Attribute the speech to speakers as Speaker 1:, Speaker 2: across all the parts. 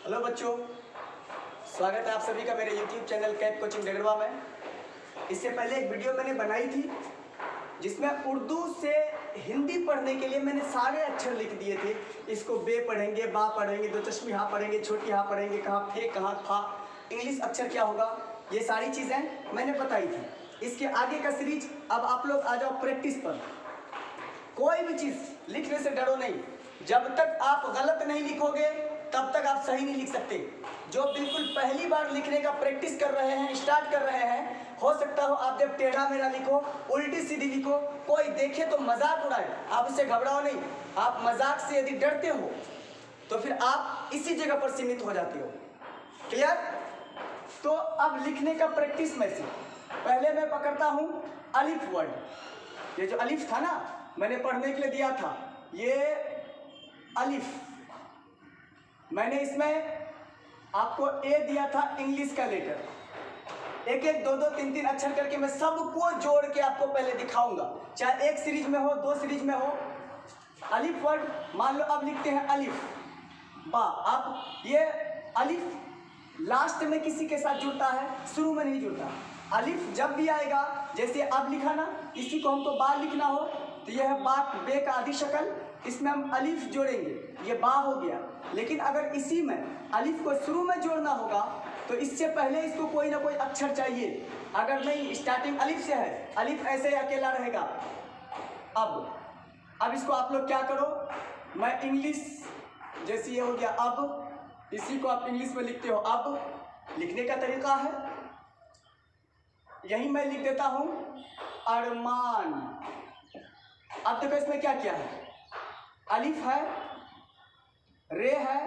Speaker 1: Hello बच्चों, स्वागत है आप सभी का मेरे YouTube चैनल कैप कोचिंग डगड़वा में। इससे पहले एक वीडियो मैंने बनाई थी जिसमें उर्दू से हिंदी पढ़ने के लिए मैंने सारे अक्षर लिख दिए थे। इसको बे पढ़ेंगे, बा पढ़ेंगे, दो चश्मी हाँ पढ़ेंगे, छोटी हाँ पढ़ेंगे, कहाँ फे कहाँ था, इंग्लिश अक्षर क्या होगा, ये सारी चीज़ें मैंने बताई थी। इसके आगे का सीरीज अब आप लोग आ जाओ प्रैक्टिस पर। कोई भी चीज़ लिखने से डरो नहीं, जब तक आप गलत नहीं लिखोगे तब तक आप सही नहीं लिख सकते। जो बिल्कुल पहली बार लिखने का प्रैक्टिस कर रहे हैं, स्टार्ट कर रहे हैं, हो सकता हो आप जब टेढ़ा मेढ़ा लिखो, उल्टी सीधी लिखो, कोई देखे तो मजाक उड़ाए, आप उससे घबराओ नहीं। आप मजाक से यदि डरते हो तो फिर आप इसी जगह पर सीमित हो जाते हो। क्लियर? तो अब लिखने का प्रैक्टिस में से पहले मैं पकड़ता हूँ अलिफ वर्ड। ये जो अलिफ था ना, मैंने पढ़ने के लिए दिया था, ये अलिफ। मैंने इसमें आपको ए दिया था इंग्लिश का लेटर। एक एक दो दो तीन तीन अक्षर करके मैं सबको जोड़ के आपको पहले दिखाऊंगा, चाहे एक सीरीज में हो, दो सीरीज में हो। अलिफ वर्ड मान लो अब लिखते हैं अलिफ बा। अब ये अलिफ लास्ट में किसी के साथ जुड़ता है, शुरू में नहीं जुड़ता। अलिफ जब भी आएगा, जैसे अब लिखा ना, इसी को हमको बा लिखना हो तो यह है बा, बे का आधी शक्ल, इसमें हम अलिफ जोड़ेंगे, ये बा हो गया। लेकिन अगर इसी में अलिफ को शुरू में जोड़ना होगा तो इससे पहले इसको कोई ना कोई अक्षर चाहिए। अगर नहीं, स्टार्टिंग अलिफ से है, अलिफ ऐसे ही अकेला रहेगा। अब इसको आप लोग क्या करो, मैं इंग्लिश जैसे ये हो गया अब, इसी को आप इंग्लिश में लिखते हो अब। लिखने का तरीका है यही, मैं लिख देता हूँ अरमान। अब देखो इसमें क्या किया है, अलिफ है, रे है,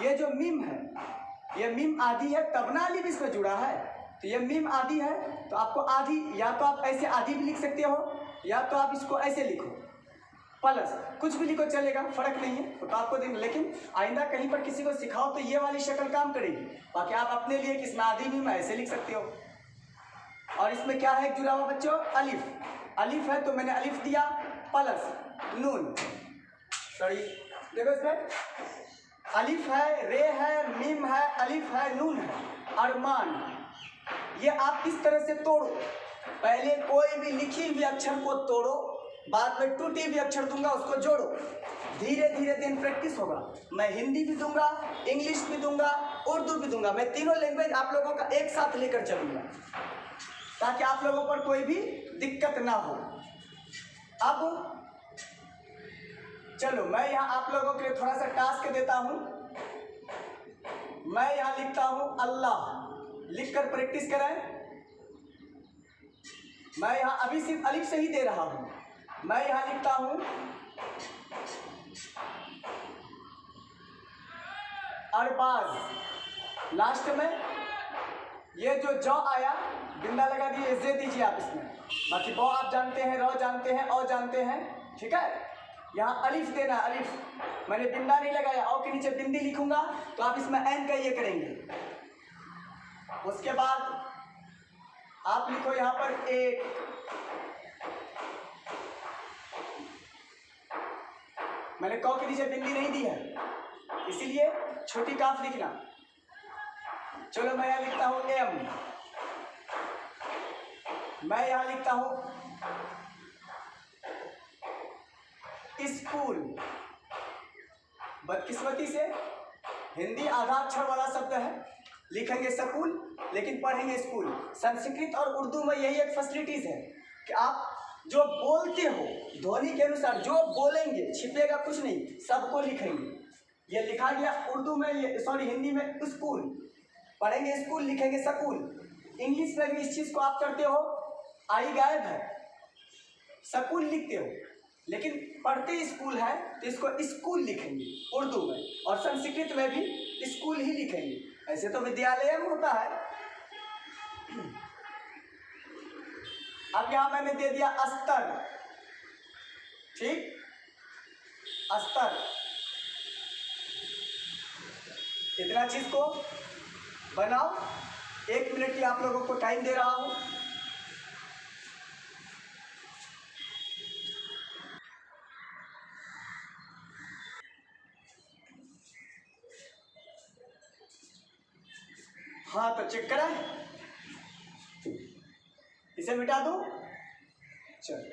Speaker 1: ये जो मीम है, ये मीम आधी है तब ना अलिफ इसमें जुड़ा है, तो ये मीम आधी है तो आपको आधी, या तो आप ऐसे आधी भी लिख सकते हो या तो आप इसको ऐसे लिखो, प्लस कुछ भी लिखो चलेगा, फर्क नहीं है। तो आपको देंगे, लेकिन आइंदा कहीं पर किसी को सिखाओ तो ये वाली शक्ल काम करेगी। बाकी आप अपने लिए किसमें आधी मीम ऐसे लिख सकते हो। और इसमें क्या है जुड़ा हुआ बच्चों, अलिफ। अलिफ है तो मैंने अलिफ दिया प्लस नून, सॉरी देखो इसमें अलिफ है, रे है, मीम है, अलिफ है, नून है, अरमान। ये आप इस तरह से तोड़ो, पहले कोई भी लिखी हुई अक्षर को तोड़ो, बाद में टूटी हुई अक्षर दूंगा उसको जोड़ो। धीरे धीरे दिन प्रैक्टिस होगा। मैं हिंदी भी दूंगा, इंग्लिश भी दूंगा, उर्दू भी दूंगा। मैं तीनों लैंग्वेज आप लोगों का एक साथ लेकर चलूंगा ताकि आप लोगों पर कोई भी दिक्कत ना हो। अब चलो मैं यहाँ आप लोगों के लिए थोड़ा सा टास्क देता हूँ। मैं यहाँ लिखता हूँ अल्लाह, लिखकर प्रैक्टिस करें। मैं यहाँ अभी सिर्फ अलिफ से ही दे रहा हूँ। मैं यहाँ लिखता हूँ अरबाज, लास्ट में ये जो जौ आया बिंदा लगा दिए, जे दीजिए आप इसमें। बाकी बौ आप जानते हैं, रौ जानते हैं, औ जानते हैं, ठीक है। यहाँ अलिफ देना, अलिफ मैंने बिंदा नहीं लगाया, औ के नीचे बिंदी लिखूंगा तो आप इसमें एन का ये करेंगे। उसके बाद आप लिखो यहाँ पर एक, मैंने कौ के नीचे बिंदी नहीं दी है इसीलिए छोटी काफ लिखना। चलो मैं यहाँ लिखता हूँ एम, मैं यहाँ लिखता हूँ स्कूल। बदकिस्मती से हिंदी आधा अक्षर वाला शब्द है, लिखेंगे स्कूल लेकिन पढ़ेंगे स्कूल। संस्कृत और उर्दू में यही एक फैसिलिटीज है कि आप जो बोलते हो ध्वनि के अनुसार जो बोलेंगे, छिपेगा कुछ नहीं, सबको लिखेंगे। ये लिखा गया उर्दू में, ये सॉरी हिंदी में स्कूल, पढ़ेंगे स्कूल, लिखेंगे स्कूल। इंग्लिश में भी इस चीज़ को आप करते हो, आई गायब है, स्कूल लिखते हो लेकिन पढ़ते स्कूल है तो इसको स्कूल लिखेंगे उर्दू में, और संस्कृत में भी स्कूल ही लिखेंगे। ऐसे तो विद्यालय में होता है। अब यहां मैंने दे दिया अस्तर, ठीक, अस्तर। इतना चीज को बनाओ, 1 मिनट की आप लोगों को टाइम दे रहा हूं। हाँ तो चेक करें, इसे मिटा दूं। चल,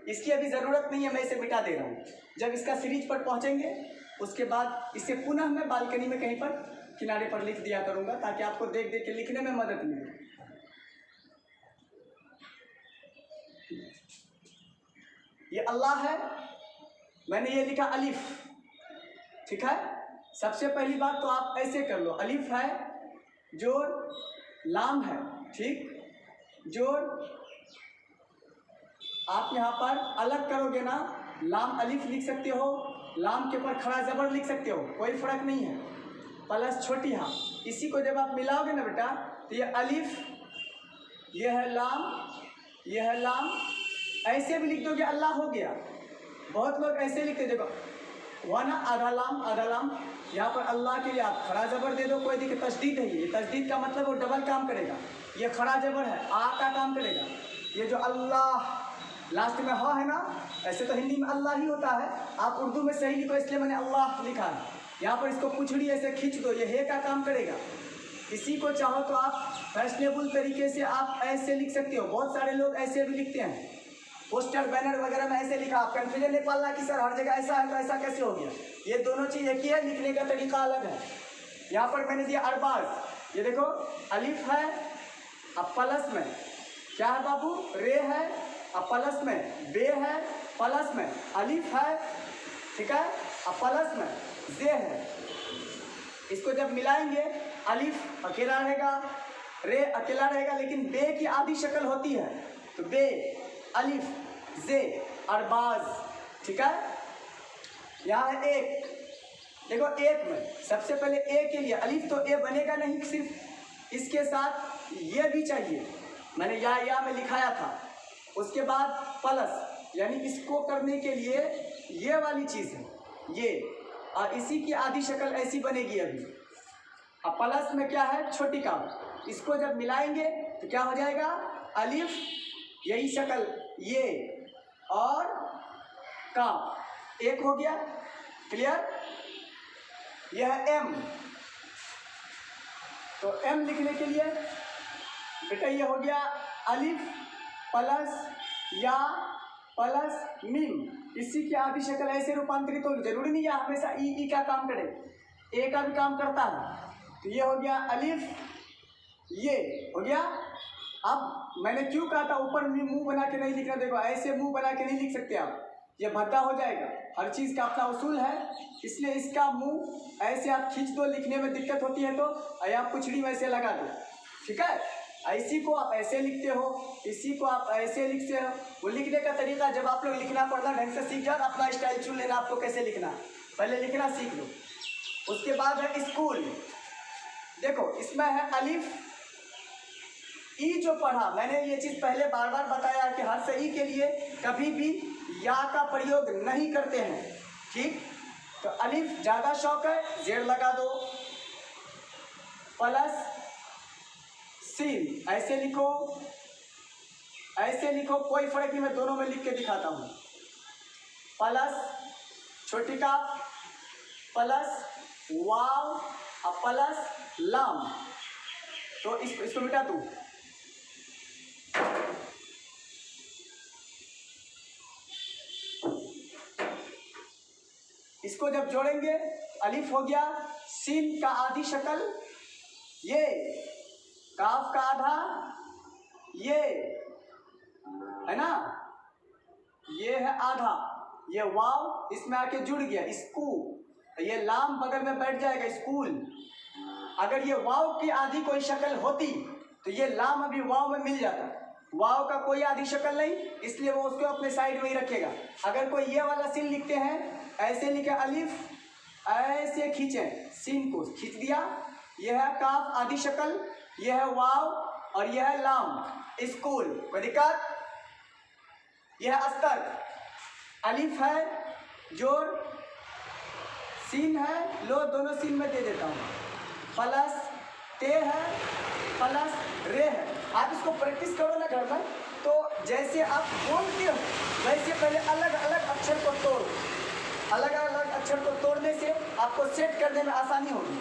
Speaker 1: इसकी अभी जरूरत नहीं है, मैं इसे मिटा दे रहा हूँ। जब इसका सीरीज पर पहुंचेंगे उसके बाद इसे पुनः मैं बालकनी में कहीं पर किनारे पर लिख दिया करूंगा, ताकि आपको देख देख के लिखने में मदद मिले। ये अल्लाह है, मैंने ये लिखा अलिफ, ठीक है। सबसे पहली बात तो आप ऐसे कर लो, अलिफ है, जोर लाम है, ठीक, जोर आप यहाँ पर अलग करोगे ना, लाम अलिफ लिख सकते हो, लाम के ऊपर खड़ा जबर लिख सकते हो, कोई फर्क नहीं है, प्लस छोटी हाँ। इसी को जब आप मिलाओगे ना बेटा, तो ये अलिफ, ये है लाम, ये है लाम, ऐसे भी लिख दोगे अल्लाह हो गया। बहुत लोग ऐसे लिखते, देखो हुआ ना, आधा लाम, यहाँ पर अल्लाह के लिए आप खड़ा जबर दे दो, कोई दिक्कत, तशदीद है ये, तशदीद का मतलब वो डबल काम करेगा, ये खड़ा जबर है, आ का काम करेगा। ये जो अल्लाह लास्ट में ह है ना, ऐसे तो हिंदी में अल्लाह ही होता है, आप उर्दू में सही लिखो इसलिए मैंने अल्लाह लिखा है। यहाँ पर इसको पुछड़ी ऐसे खींच दो, ये हे का काम करेगा। इसी को चाहो तो आप फैशनेबल तरीके से आप ऐसे लिख सकते हो, बहुत सारे लोग ऐसे भी लिखते हैं, पोस्टर बैनर वगैरह में ऐसे लिखा। आप कंफ्यूजन नहीं पालना कि सर हर जगह ऐसा है तो ऐसा कैसे हो गया, ये दोनों चीज़ एक ही है, लिखने का तरीका अलग है। यहाँ पर मैंने दिया अरबाज, ये देखो अलिफ है, अब प्लस में क्या है बाबू, रे है, अब प्लस में बे है, प्लस में अलिफ है, ठीक है, अब प्लस में जे है। इसको जब मिलाएंगे अलिफ अकेला रहेगा, रे अकेला रहेगा, लेकिन बे की आधी शक्ल होती है, तो बे अलिफ जे अरबाज, ठीक है। यहाँ है एक, देखो एक में सबसे पहले ए के लिए अलिफ तो ए बनेगा नहीं, सिर्फ इसके साथ ये भी चाहिए, मैंने या में लिखाया था। उसके बाद प्लस, यानी इसको करने के लिए ये वाली चीज़ है ये, और इसी की आधी शक्ल ऐसी बनेगी अभी। अब प्लस में क्या है, छोटी काफ, इसको जब मिलाएंगे तो क्या हो जाएगा, अलिफ यही शक्ल ये और काफ, एक हो गया, क्लियर। यह है एम, तो एम लिखने के लिए बेटा ये हो गया अलिफ प्लस या प्लस मीम, इसी की आधी शक्ल ऐसे रूपांतरित होगी। जरूरी नहीं है हमेशा ई का काम करे, ए का भी काम करता है। तो ये हो गया अलिफ, ये हो गया। अब मैंने क्यों कहा था ऊपर मुंह बना के नहीं लिखना, देखो ऐसे मुंह बना के नहीं लिख सकते आप, ये भद्दा हो जाएगा। हर चीज़ का अपना उसूल है, इसलिए इसका मुंह ऐसे आप खींच दो, लिखने में दिक्कत होती है तो आप पुछड़ी में ऐसे लगा दो, ठीक है। इसी को आप ऐसे लिखते हो, इसी को आप ऐसे लिखते हो। वो लिखने का तरीका जब आप लोग लिखना पढ़ना ढंग से सीख जाओ, अपना स्टाइल चुन लेना आपको कैसे लिखना, पहले लिखना सीख लो। उसके बाद है स्कूल, देखो इसमें है अलिफ, ई जो पढ़ा मैंने, ये चीज़ पहले बार बार बताया कि हर सही के लिए कभी भी या का प्रयोग नहीं करते हैं, ठीक। तो अलिफ ज़्यादा शौक है, जेड लगा दो, प्लस सीन, ऐसे लिखो, ऐसे लिखो, कोई फर्क नहीं, मैं दोनों में लिख के दिखाता हूँ। प्लस छोटी का, प्लस वाव और प्लस लाम, तो इसको मिटा दूँ। इसको जब जोड़ेंगे अलिफ हो गया, सीन का आधी शक्ल ये, काफ का आधा ये है ना, ये है आधा, ये वाव इसमें आके जुड़ गया स्कूल, ये लाम बगल में बैठ जाएगा स्कूल। अगर ये वाव की आधी कोई शक्ल होती तो ये लाम अभी वाव में मिल जाता, वाव का कोई आधी शक्ल नहीं, इसलिए वो उसको अपने साइड में ही रखेगा। अगर कोई ये वाला सीन लिखते हैं, ऐसे लिखे अलिफ, ऐसे खींचे, सीन को खींच दिया, यह है काफ आधी शक्ल, यह है वाव और यह है लाम, स्कूल, कोई दिक्कत। यह अस्तर, अलिफ है, जोर, सीन है, लो दोनों सीन में दे देता हूँ, प्लस ते है, प्लस रे है। आप इसको प्रैक्टिस करो ना घर में, तो जैसे आप बोलते हो वैसे पहले अलग अलग अक्षर को तोड़ो, अलग अलग अक्षर को तोड़ने से आपको सेट करने में आसानी होगी।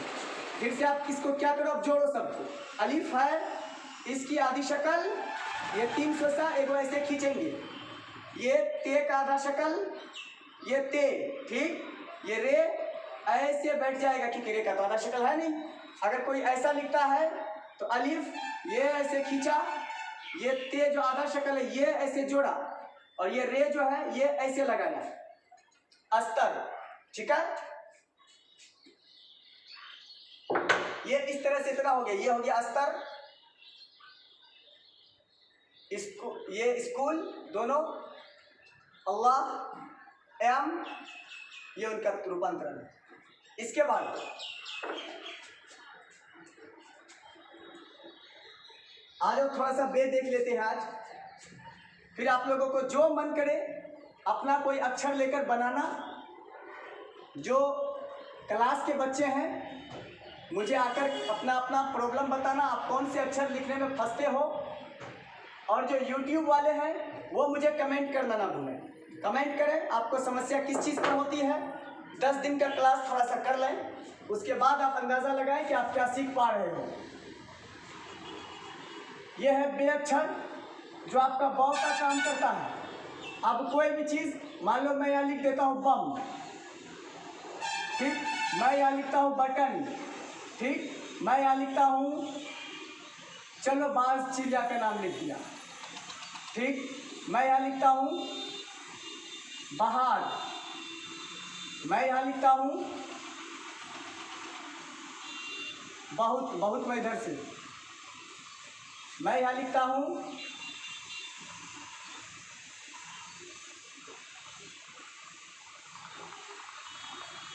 Speaker 1: फिर से आप किसको क्या करो, अब जोड़ो सबको। अलिफ है, इसकी आधी शक्ल, ये 3 सोसा एक ऐसे खींचेंगे, ये ते का आधा शक्ल, ये ते, ठीक, ये रे ऐसे बैठ जाएगा क्योंकि रे का तो आधा शक्ल है नहीं। अगर कोई ऐसा लिखता है तो अलिफ ये ऐसे खींचा, ये ते जो आधा शक्ल है ये ऐसे जोड़ा, और ये रे जो है ये ऐसे लगाना, अस्तर, ठीक है। ये इस तरह से इतना हो गया, ये हो गया अस्तर, इसको ये स्कूल दोनों, अल्लाह एम, ये उनका रूपांतरण है। इसके बाद आज थोड़ा सा बे देख लेते हैं आज। फिर आप लोगों को जो मन करे अपना कोई अक्षर लेकर बनाना। जो क्लास के बच्चे हैं मुझे आकर अपना अपना प्रॉब्लम बताना, आप कौन से अक्षर लिखने में फंसते हो। और जो YouTube वाले हैं वो मुझे कमेंट करना ना भूलें, कमेंट करें आपको समस्या किस चीज़ पर होती है। 10 दिन का क्लास थोड़ा सा कर लें, उसके बाद आप अंदाज़ा लगाएं कि आप क्या सीख पा रहे हो। यह है बे अक्षर जो आपका बौ का काम करता है। अब कोई भी चीज़, मान लो मैं यहाँ लिख देता हूँ बम, ठीक, मैं यहाँ लिखता हूँ बटन, ठीक, मैं यहाँ लिखता हूँ, चलो बाज चिड़िया का नाम लिख दिया, ठीक, मैं यहाँ लिखता हूँ बहार, मैं यहाँ लिखता हूँ बहुत, बहुत मैं इधर से, मैं यहाँ लिखता हूँ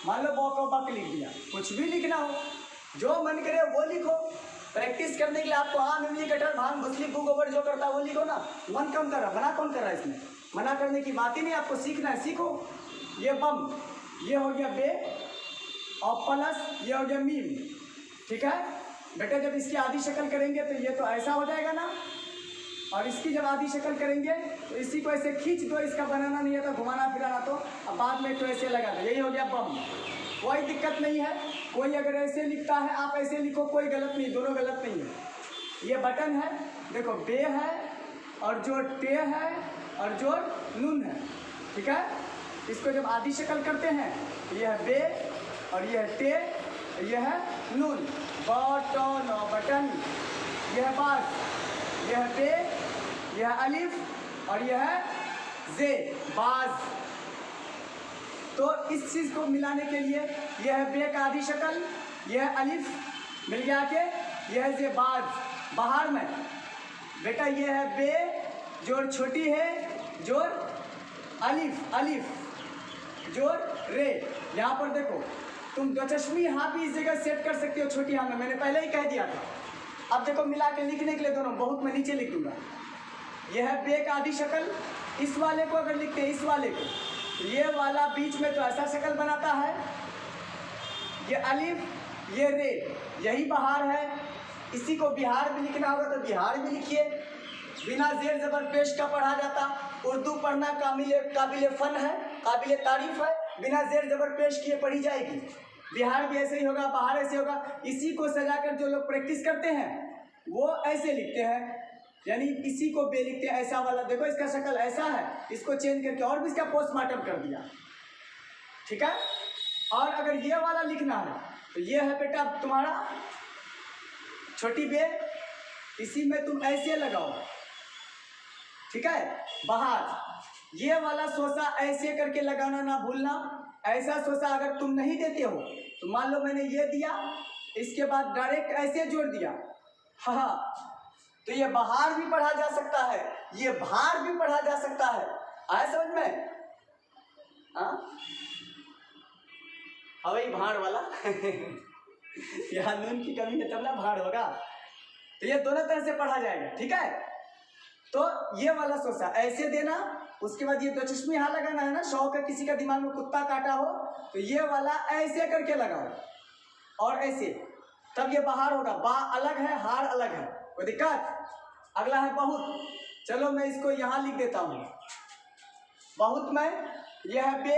Speaker 1: मान लो बॉ को बक लिख दिया। कुछ भी लिखना हो, जो मन करे वो लिखो। प्रैक्टिस करने के लिए आपको आम, इमली, कटहल, भांग, भुसली, बू, गोबर जो करता है वो लिखो ना। मन कौन कर रहा, मना कौन कर रहा है इसमें? मना करने की बात ही नहीं, आपको सीखना है, सीखो। ये बम, ये हो गया बे, और प्लस ये हो गया मीम, ठीक है बेटा। जब इसकी आधी शक्ल करेंगे तो ये तो ऐसा हो जाएगा ना, और इसकी जब आधी शक्ल करेंगे तो इसी को ऐसे खींच दो, इसका बनाना नहीं है तो घुमाना फिराना, तो अब बाद में तो ऐसे लगा दो, यही हो गया बम। कोई दिक्कत नहीं है, कोई अगर ऐसे लिखता है आप ऐसे लिखो, कोई गलत नहीं, दोनों गलत नहीं है। ये बटन है, देखो बे है और जो टे है और जो नून है, ठीक है। इसको जब आधी शक्ल करते हैं तो यह है बे और यह है टे, यह है नून, बटन और बटन, यह है बाज, यह है बे, यह है अलिफ और यह है जे, बाज। तो इस चीज़ को मिलाने के लिए यह है बे का आधी शक्ल, यह है अलिफ मिल गया के, यह है जे बाज। बाहर में बेटा यह है बे, जोड़ छोटी है, जोड़ अलिफ, अलिफ जोड़ रे। यहाँ पर देखो तुम दो चश्मी हाँ भी इस जगह सेट कर सकते हो, छोटी हाँ में मैंने पहले ही कह दिया था। अब देखो मिला के लिखने के लिए दोनों, बहुत मैं नीचे लिख दूंगा। यह है बे का आधी शक्ल, इस वाले को अगर लिखते हैं, इस वाले को, तो ये वाला बीच में तो ऐसा शक्ल बनाता है, ये अलिफ, ये रे, यही बाहर है। इसी को बिहार भी लिखना होगा तो बिहार भी लिखिए, बिना जेर जबर पेश का पढ़ा जाता। उर्दू पढ़ना काबिल फन है, काबिल तारीफ है, बिना जेर जबर पेश किए पढ़ी जाएगी। बिहार भी ऐसे ही होगा, बाहर ऐसे होगा। इसी को सजाकर जो लोग प्रैक्टिस करते हैं वो ऐसे लिखते हैं, यानी इसी को बे लिखते हैं, ऐसा वाला। देखो इसका शक्ल ऐसा है, इसको चेंज करके और भी इसका पोस्टमार्टम कर दिया, ठीक है। और अगर ये वाला लिखना है तो ये है बेटा तुम्हारा छोटी बे, इसी में तुम ऐसे लगाओ, ठीक है। बाहर ये वाला सोसा ऐसे करके लगाना ना भूलना। ऐसा सोसा अगर तुम नहीं देते हो तो मान लो मैंने ये दिया, इसके बाद डायरेक्ट ऐसे जोड़ दिया, हाँ, तो ये बाहर भी पढ़ा जा सकता है, ये भार भी पढ़ा जा सकता है। आया समझ में? हाँ, वही भाड़ वाला यहाँ नून की कमी है तब ना भाड़ होगा। तो ये दोनों तरह से पढ़ा जाएगा, ठीक है। तो ये वाला सोसा ऐसे देना, उसके बाद ये दो चश्मे यहाँ लगाना है ना। शौक है किसी का दिमाग में कुत्ता काटा हो तो ये वाला ऐसे करके लगाओ और ऐसे, तब ये बाहर होगा। बा अलग है, हार अलग है, कोई दिक्कत? अगला है बहुत, चलो मैं इसको यहाँ लिख देता हूँ। बहुत में यह है बे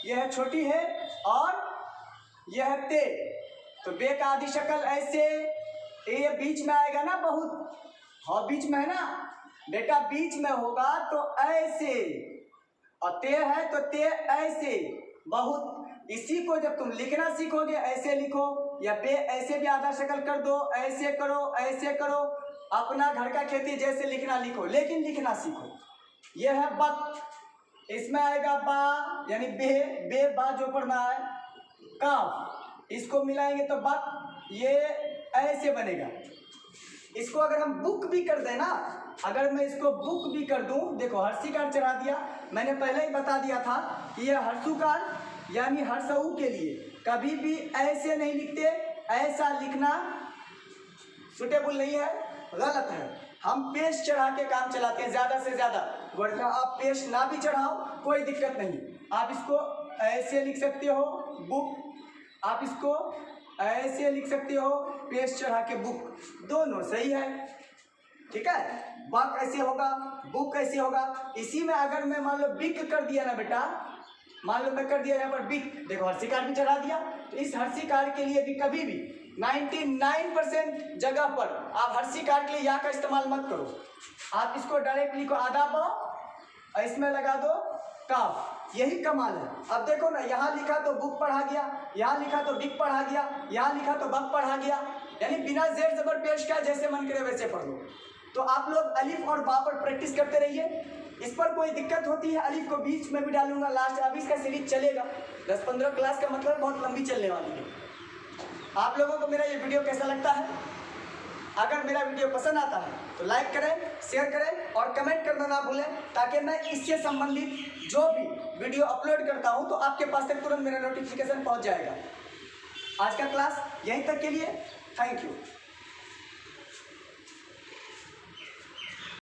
Speaker 1: यह है छोटी है और यह है ते। तो बे का आधी शक्ल ऐसे, ये बीच में आएगा ना बहुत, हाँ बीच में है ना बेटा, बीच में होगा तो ऐसे, और ते है तो ते ऐसे बहुत। इसी को जब तुम लिखना सीखोगे ऐसे लिखो, या बे ऐसे भी आधा शक्ल कर दो, ऐसे करो ऐसे करो, अपना घर का खेती जैसे लिखना लिखो, लेकिन लिखना सीखो। यह है बक, इसमें आएगा बा यानी बे, बे बा जो पढ़ना है, काफ, इसको मिलाएंगे तो बक, ये ऐसे बनेगा। इसको अगर हम बुक भी कर दें ना, अगर मैं इसको बुक भी कर दूं, देखो हर्षिकार चढ़ा दिया, मैंने पहले ही बता दिया था कि यह हर्षुकार यानी हर्षऊ के लिए कभी भी ऐसे नहीं लिखते, ऐसा लिखना सुटेबल नहीं है, गलत है। हम पेश चढ़ा के काम चलाते हैं ज़्यादा से ज़्यादा, वरना आप पेश ना भी चढ़ाओ कोई दिक्कत नहीं, आप इसको ऐसे लिख सकते हो बुक, आप इसको ऐसे लिख सकते हो पेश चढ़ा के बुक, दोनों सही है, ठीक है। बक ऐसे होगा, बुक कैसे होगा। इसी में अगर मैं मान लो बिक कर दिया ना बेटा, मान लो मैं कर दिया यहाँ पर बिक, देखो हर्षिकार भी चढ़ा दिया, तो इस हर्षिकार के लिए भी कभी भी 99% जगह पर आप हर्षिकार के लिए या का इस्तेमाल मत करो, आप इसको डायरेक्ट लिखो आधा ब और इसमें लगा दो काफ, यही कमाल है। अब देखो ना, यहाँ लिखा तो बुक पढ़ा गया, यहाँ लिखा तो बिक पढ़ा गया, यहाँ लिखा तो बक पढ़ा गया, यानी बिना जेर जबर पेश का जैसे मन करे वैसे पढ़ लो। तो आप लोग अलिफ और बा पर प्रैक्टिस करते रहिए, इस पर कोई दिक्कत होती है अलिफ को बीच में भी डालूंगा लास्ट, अभी इसका सीरीज चलेगा 10-15 क्लास का मतलब बहुत लंबी चलने वाली है। आप लोगों को मेरा ये वीडियो कैसा लगता है? अगर मेरा वीडियो पसंद आता है तो लाइक करें, शेयर करें और कमेंट करना ना भूलें, ताकि मैं इससे संबंधित जो भी वीडियो अपलोड करता हूं तो आपके पास तक तुरंत मेरा नोटिफिकेशन पहुंच जाएगा। आज का क्लास यहीं तक के लिए, थैंक यू।